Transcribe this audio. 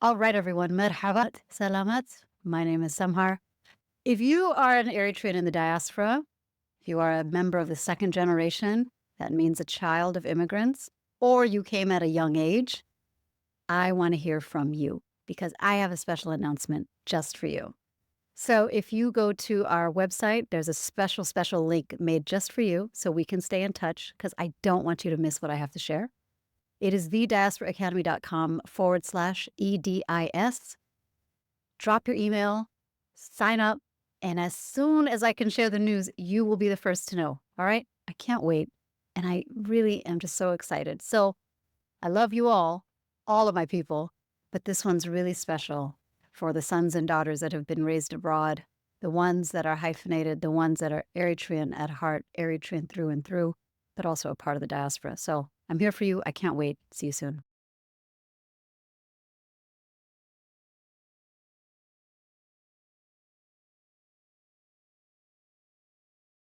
All right, everyone. Merhabat, salamat. My name is Samhar. If you are an Eritrean in the diaspora, if you are a member of the second generation, that means a child of immigrants, or you came at a young age, I want to hear from you because I have a special announcement just for you. So if you go to our website, there's a special link made just for you so we can stay in touch because I don't want you to miss what I have to share. It is thediasporaacademy.com/EDIS. Drop your email, sign up, and as soon as I can share the news, you will be the first to know. All right? I can't wait. And I really am just so excited. So I love you all of my people, but this one's really special for the sons and daughters that have been raised abroad, the ones that are hyphenated, the ones that are Eritrean at heart, Eritrean through and through, but also a part of the diaspora. So I'm here for you. I can't wait. See you soon.